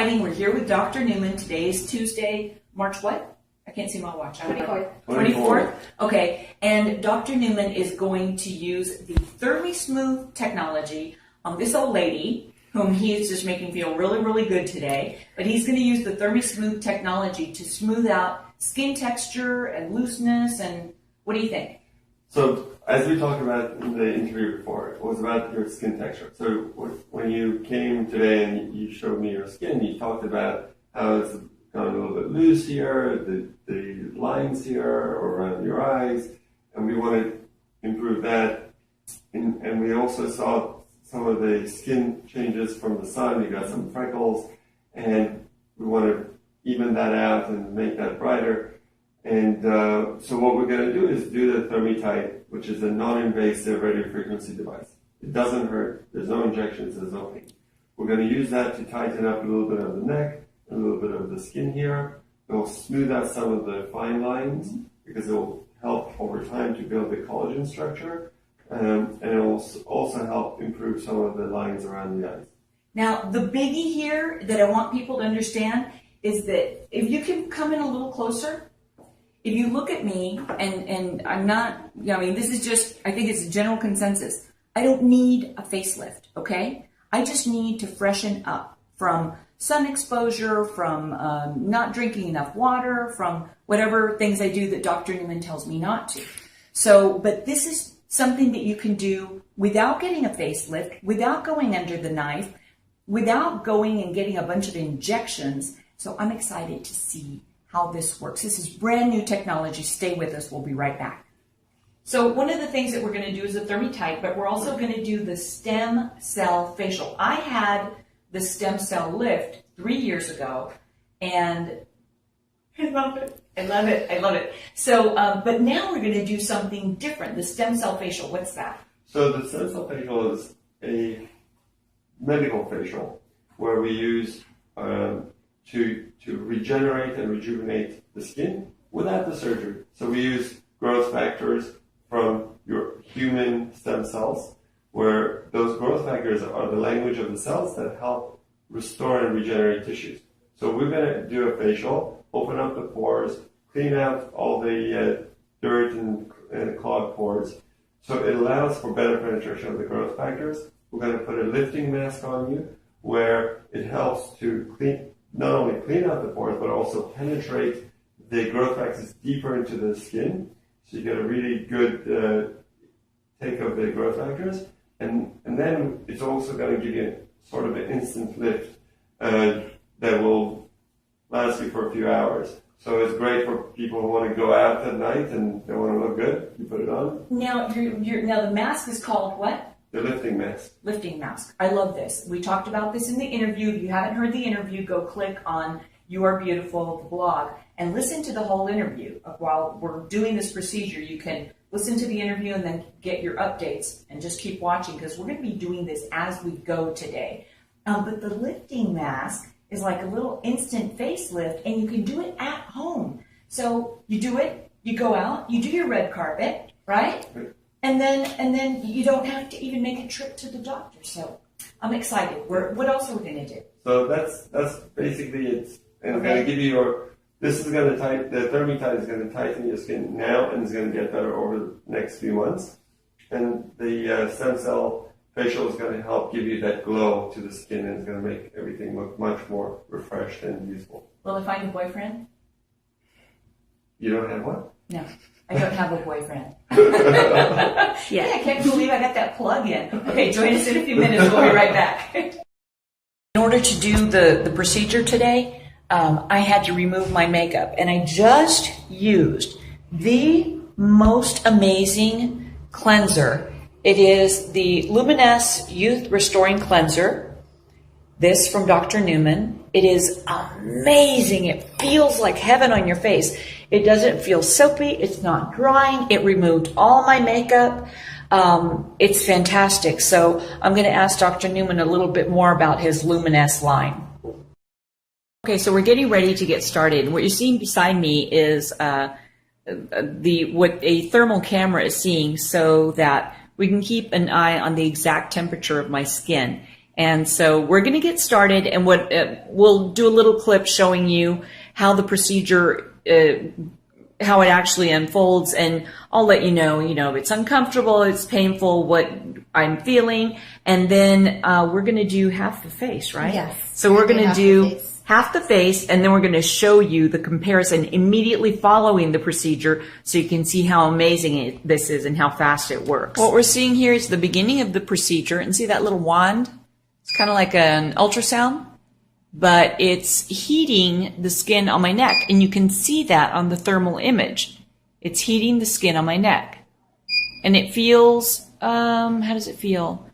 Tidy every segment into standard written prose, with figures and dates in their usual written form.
We're here with Dr. Newman. Today is Tuesday, March what? I can't see my watch. 24th. 24th? Okay. And Dr. Newman is going to use the ThermiSmooth technology on this old lady, whom he is just making feel really, really good today. But he's going to use the ThermiSmooth technology to smooth out skin texture and looseness. And what do you think? So, as we talked about in the interview before, it was about your skin texture. So, when you came today and you showed me your skin, you talked about how it's gone a little bit loose here, the lines here around your eyes, and we want to improve that. And we also saw some of the skin changes from the sun. You got some freckles, and we want to even that out and make that brighter. And so what we're going to do is do the ThermiTite, which is a non-invasive radio frequency device. It doesn't hurt. There's no injections. There's no pain. We're going to use that to tighten up a little bit of the neck, a little bit of the skin here. It will smooth out some of the fine lines because it will help over time to build the collagen structure. And it will also help improve some of the lines around the eyes. Now, the biggie here that I want people to understand is that if you can come in a little closer, if you look at me, and I'm not, I mean, this is just, I think it's a general consensus. I don't need a facelift, okay? I just need to freshen up from sun exposure, from not drinking enough water, from whatever things I do that Dr. Newman tells me not to. So, but this is something that you can do without getting a facelift, without going under the knife, without going and getting a bunch of injections. So I'm excited to see how this works. This is brand new technology. Stay with us. We'll be right back. So one of the things that we're going to do is the ThermiTite, but we're also going to do the stem cell facial. I had the stem cell lift 3 years ago, and I love it. I love it. I love it. So, but now we're going to do something different. The stem cell facial. What's that? So the stem cell facial is a medical facial where we use to regenerate and rejuvenate the skin without the surgery. So we use growth factors from your human stem cells, where those growth factors are the language of the cells that help restore and regenerate tissues. So we're going to do a facial, open up the pores, clean out all the dirt and clogged pores. So it allows for better penetration of the growth factors. We're going to put a lifting mask on you where it helps to not only clean out the pores, but also penetrate the growth factors deeper into the skin. So you get a really good take of the growth factors. And then it's also going to give you sort of an instant lift that will last you for a few hours. So it's great for people who want to go out at night and they want to look good. You put it on. Now, now the mask is called what? The lifting mask. Lifting mask. I love this. We talked about this in the interview. If you haven't heard the interview, go click on You Are Beautiful, the blog, and listen to the whole interview. While we're doing this procedure, you can listen to the interview and then get your updates and just keep watching because we're going to be doing this as we go today. But the lifting mask is like a little instant facelift, and you can do it at home. So you do it, you go out, you do your red carpet, right? And then you don't have to even make a trip to the doctor. So I'm excited. What else are we going to do? So that's basically it. And it's going to give you this is going to the ThermiTite is going to tighten your skin now and it's going to get better over the next few months. And the stem cell facial is going to help give you that glow to the skin and it's going to make everything look much more refreshed and useful. Will I find a boyfriend? You don't have one? No. I don't have a boyfriend. Yeah, I can't believe I got that plug in. Okay, join us in a few minutes. We'll be right back. In order to do the procedure today, I had to remove my makeup, and I just used the most amazing cleanser. It is the Luminesce Youth Restoring Cleanser. This from Dr. Newman. It is amazing. It feels like heaven on your face. It doesn't feel soapy. It's not drying. It removed all my makeup. It's fantastic. So I'm going to ask Dr. Newman a little bit more about his Luminesce line. Okay, so we're getting ready to get started. What you're seeing beside me is what a thermal camera is seeing, so that we can keep an eye on the exact temperature of my skin. And so we're going to get started, and we'll do a little clip showing you how the procedure, how it actually unfolds, and I'll let you know, if it's uncomfortable, it's painful, what I'm feeling, and then we're going to do half the face, right? Yes. So we're going to do half the face, and then we're going to show you the comparison immediately following the procedure so you can see how amazing this is and how fast it works. What we're seeing here is the beginning of the procedure, and see that little wand? It's kind of like an ultrasound, but it's heating the skin on my neck, and you can see that on the thermal image. It's heating the skin on my neck, and it feels, how does it feel?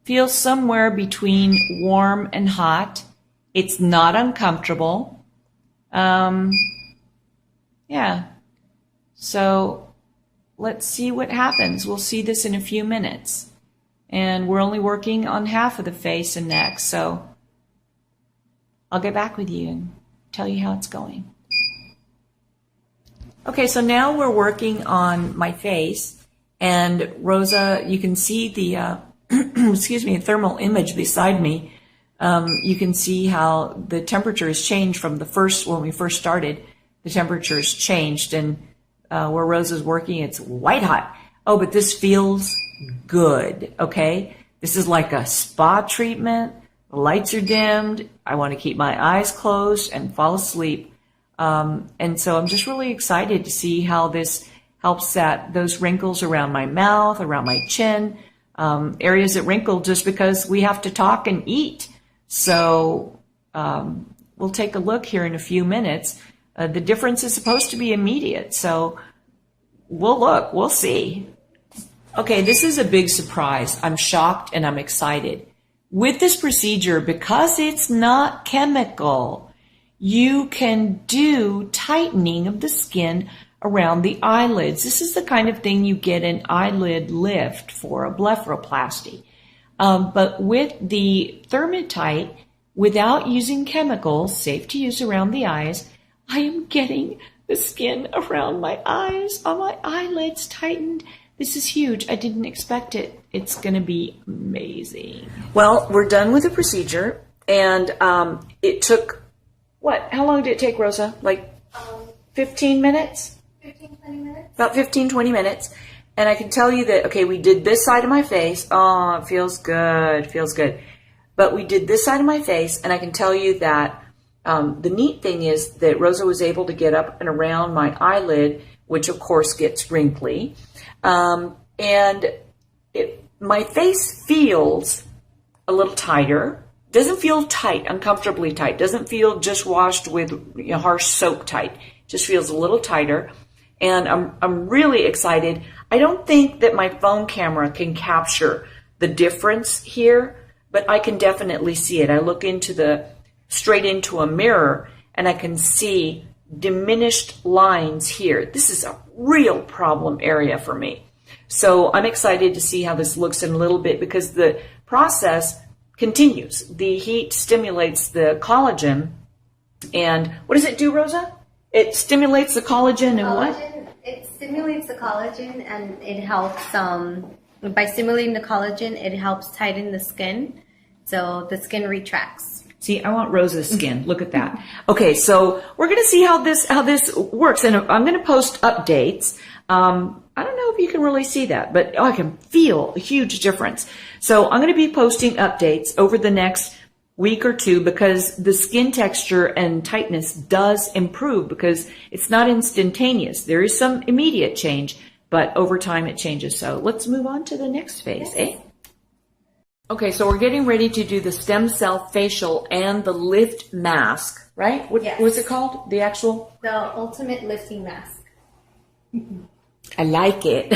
Feels somewhere between warm and hot. It's not uncomfortable. Yeah. So let's see what happens. We'll see this in a few minutes. And we're only working on half of the face and neck, so I'll get back with you and tell you how it's going. Okay, so now we're working on my face, and Rosa, you can see the excuse me, thermal image beside me. You can see how the temperature has changed from when we first started. The temperature has changed, and where Rosa's working, it's white hot. Oh, but this feels good, okay? This is like a spa treatment. The lights are dimmed. I want to keep my eyes closed and fall asleep. And so I'm just really excited to see how this helps those wrinkles around my mouth, around my chin, areas that wrinkle just because we have to talk and eat. So we'll take a look here in a few minutes. The difference is supposed to be immediate, so we'll see. Okay, this is a big surprise. I'm shocked and I'm excited. With this procedure, because it's not chemical, you can do tightening of the skin around the eyelids. This is the kind of thing you get an eyelid lift for, a blepharoplasty. But with the Thermotite, without using chemicals, safe to use around the eyes, I am getting the skin around my eyes, on my eyelids tightened. This is huge. I didn't expect it. It's going to be amazing. Well, we're done with the procedure, and it took, how long did it take, Rosa? Like 15 minutes? 15, 20 minutes. About 15, 20 minutes. And I can tell you that, okay, we did this side of my face. Oh, it feels good, feels good. But we did this side of my face, and I can tell you that the neat thing is that Rosa was able to get up and around my eyelid, which of course gets wrinkly. My face feels a little tighter. Doesn't feel tight, uncomfortably tight. Doesn't feel just washed with harsh soap tight. Just feels a little tighter. And I'm really excited. I don't think that my phone camera can capture the difference here, but I can definitely see it. I look straight into a mirror, and I can see diminished lines here. This is a real problem area for me. So I'm excited to see how this looks in a little bit, because the process continues. The heat stimulates the collagen. And what does it do, Rosa? It stimulates the collagen and what? It stimulates the collagen, and it helps, by stimulating the collagen, it helps tighten the skin, so the skin retracts. See, I want Rosa's skin. Look at that. Okay, so we're going to see how this works, and I'm going to post updates. I don't know if you can really see that, but I can feel a huge difference. So I'm going to be posting updates over the next week or two, because the skin texture and tightness does improve, because it's not instantaneous. There is some immediate change, but over time it changes. So let's move on to the next phase, eh? Okay, so we're getting ready to do the stem cell facial and the lift mask, right? Yes. What's it called? The ultimate lifting mask. I like it.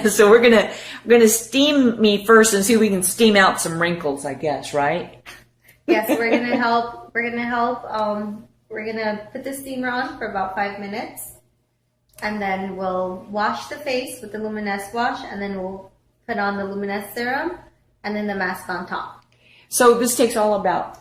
So we're gonna steam me first and see if we can steam out some wrinkles, I guess, right? Yes, we're gonna help. We're gonna put the steamer on for about 5 minutes, and then we'll wash the face with the Luminesce wash, and then we'll put on the Luminesce serum, and then the mask on top. So this takes all about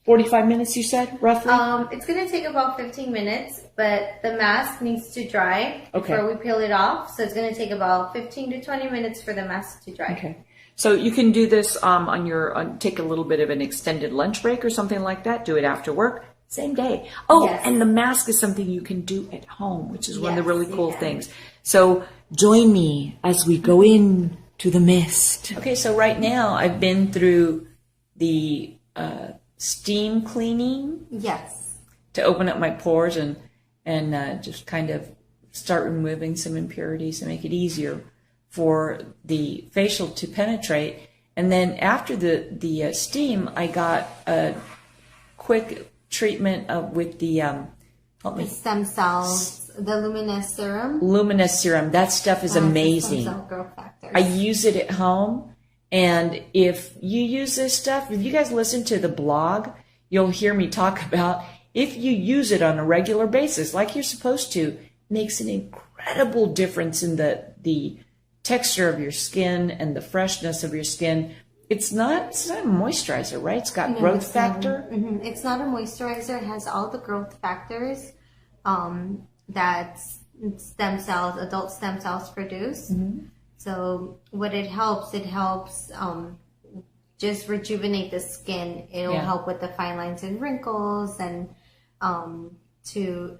45 minutes, you said, roughly? It's going to take about 15 minutes, but the mask needs to dry before we peel it off. So it's going to take about 15 to 20 minutes for the mask to dry. Okay. So you can do this on your, take a little bit of an extended lunch break or something like that. Do it after work, same day. Oh, Yes. and the mask is something you can do at home, which is one of the Yes, really you cool can. things. So join me as we go in to the mist. Okay, so right now I've been through the steam cleaning Yes. to open up my pores and just kind of start removing some impurities and make it easier for the facial to penetrate. And then after the steam, I got a quick treatment with the The stem cells, the Luminesce serum. Luminesce serum. That stuff is amazing. Stem cell growth factors. I use it at home, and if you use this stuff, if you guys listen to the blog, you'll hear me talk about if you use it on a regular basis, like you're supposed to, it makes an incredible difference in the texture of your skin and the freshness of your skin. It's not a moisturizer, right? It's got growth factor. It's not a moisturizer. It has all the growth factors that adult stem cells produce. So what it helps just rejuvenate the skin. It'll help with the fine lines and wrinkles, and to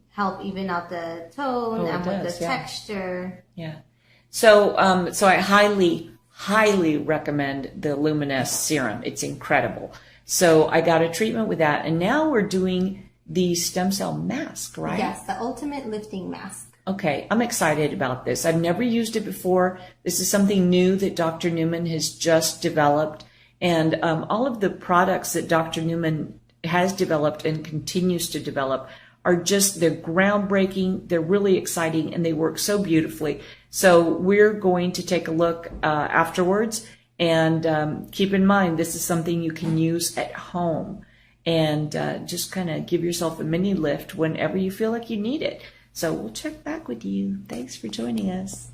help even out the tone and with the texture. Yeah. So I highly recommend the Luminesce serum. It's incredible. So I got a treatment with that, and now we're doing the stem cell mask, right? Yes, the ultimate lifting mask. Okay, I'm excited about this. I've never used it before. This is something new that Dr. Newman has just developed, and all of the products that Dr. Newman has developed and continues to develop are they're groundbreaking, they're really exciting, and they work so beautifully. So we're going to take a look afterwards, and keep in mind, this is something you can use at home, and just kind of give yourself a mini lift whenever you feel like you need it. So we'll check back with you. Thanks for joining us.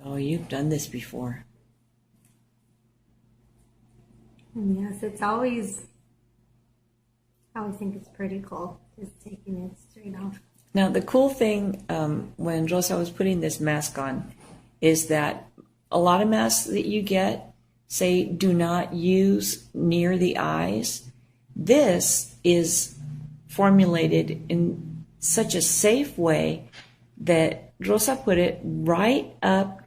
Oh, you've done this before. Yes, I always think it's pretty cool just taking it straight off. Now, the cool thing when Rosa was putting this mask on is that a lot of masks that you get say do not use near the eyes. This is formulated in such a safe way that Rosa put it right up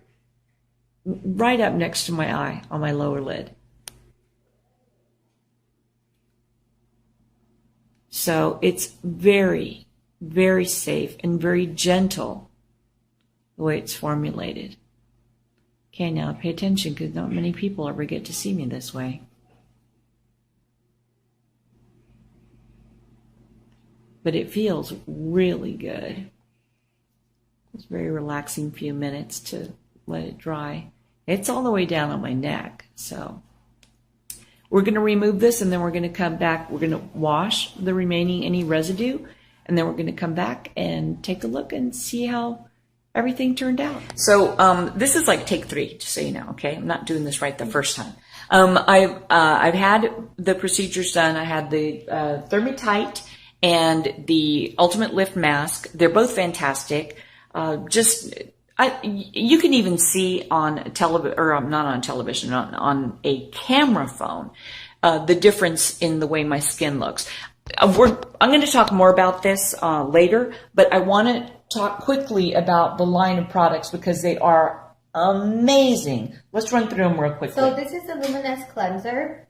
next to my eye on my lower lid. So it's very, very safe and very gentle the way it's formulated. Okay, now pay attention, because not many people ever get to see me this way. But it feels really good. It's a very relaxing few minutes to let it dry. It's all the way down on my neck, so we're going to remove this, and then we're going to come back. We're going to wash the remaining any residue, and then we're going to come back and take a look and see how everything turned out. So this is like take 3, just so you know. Okay, I'm not doing this right the first time. I've had the procedures done. I had the Thermotite and the Ultimate Lift Mask. They're both fantastic. You can even see on television, or not on television, on a camera phone, the difference in the way my skin looks. I'm going to talk more about this later, but I want to talk quickly about the line of products because they are amazing. Let's run through them real quickly. So this is the Luminesce cleanser.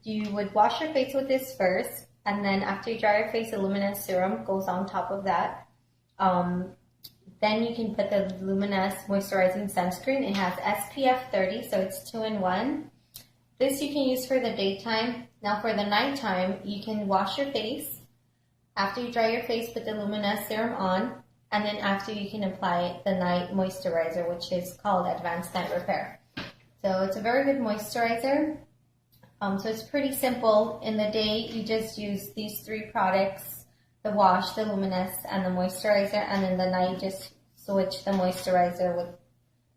You would wash your face with this first, and then after you dry your face, the Luminesce serum goes on top of that. Then you can put the Luminesce moisturizing sunscreen. It has SPF 30, so it's 2-in-1. This you can use for the daytime. Now for the nighttime, you can wash your face. After you dry your face, put the Luminesce serum on, and then after you can apply the night moisturizer, which is called Advanced Night Repair. So it's a very good moisturizer. So it's pretty simple. In the day, you just use these 3 products: the wash, the Luminesce, and the moisturizer, and in the night, just switch the moisturizer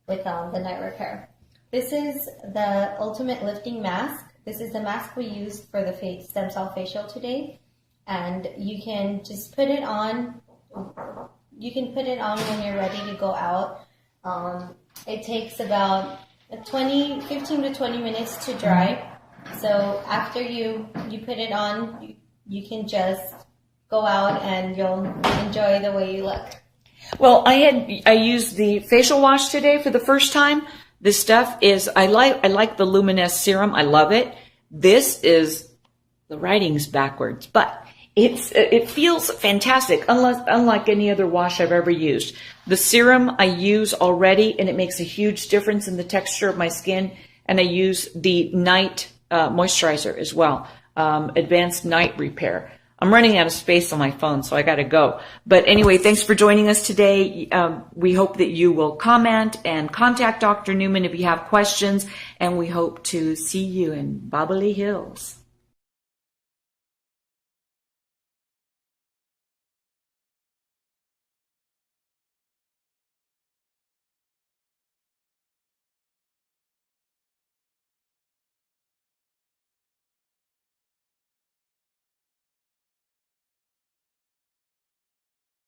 with the night repair. This is the Ultimate Lifting Mask. This is the mask we used for the stem cell facial today. and you can just put it on. You can put it on when you're ready to go out. It takes about 15 to 20 minutes to dry. So after you put it on, you can just go out and you'll enjoy the way you look. Well, I used the facial wash today for the first time. This stuff is, I like the Luminesce serum. I love it. This is, the writing's backwards, but it feels fantastic, unlike any other wash I've ever used. The serum I use already, and it makes a huge difference in the texture of my skin. And I use the night moisturizer as well, advanced night repair. I'm running out of space on my phone, so I got to go. But anyway, thanks for joining us today. We hope that you will comment and contact Dr. Newman if you have questions, and we hope to see you in Bobbly Hills.